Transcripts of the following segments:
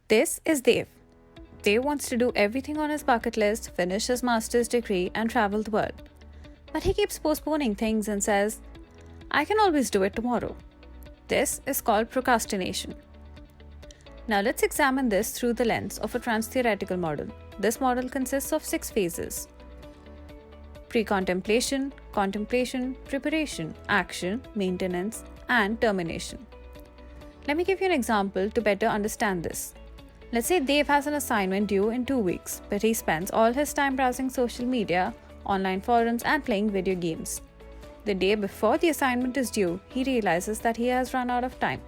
This is Dev. Dev wants to do everything on his bucket list, finish his master's degree, and travel the world. But he keeps postponing things and says, I can always do it tomorrow. This is called procrastination. Now let's examine this through the lens of a trans-theoretical model. This model consists of 6 phases: pre-contemplation, contemplation, preparation, action, maintenance, and termination. Let me give you an example to better understand this. Let's say Dev has an assignment due in 2 weeks, but he spends all his time browsing social media, online forums, and playing video games. The day before the assignment is due, he realizes that he has run out of time.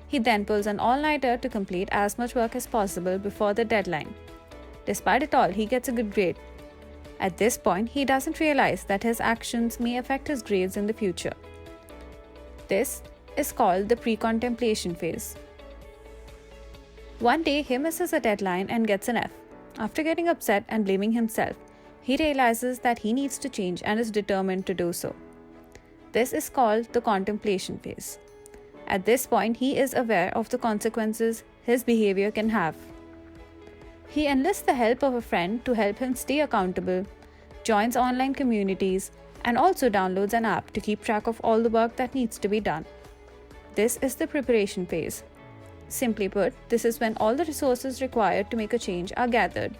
He then pulls an all-nighter to complete as much work as possible before the deadline. Despite it all, he gets a good grade. At this point, he doesn't realize that his actions may affect his grades in the future. This is called the pre-contemplation phase. One day, he misses a deadline and gets an F. After getting upset and blaming himself, he realizes that he needs to change and is determined to do so. This is called the contemplation phase. At this point, he is aware of the consequences his behavior can have. He enlists the help of a friend to help him stay accountable, joins online communities, and also downloads an app to keep track of all the work that needs to be done. This is the preparation phase. Simply put, this is when all the resources required to make a change are gathered.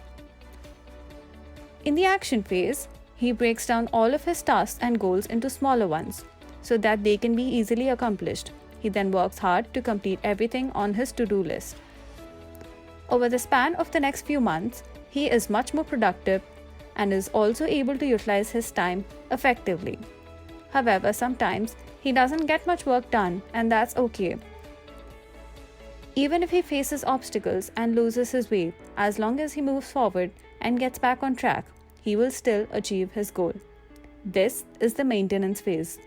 In the action phase, he breaks down all of his tasks and goals into smaller ones so that they can be easily accomplished. He then works hard to complete everything on his to-do list. Over the span of the next few months, he is much more productive and is also able to utilize his time effectively. However, sometimes he doesn't get much work done, and that's okay. Even if he faces obstacles and loses his way, as long as he moves forward and gets back on track, he will still achieve his goal. This is the maintenance phase.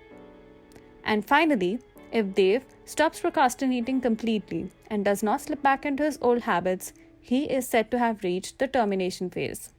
And finally, if Dev stops procrastinating completely and does not slip back into his old habits, he is said to have reached the termination phase.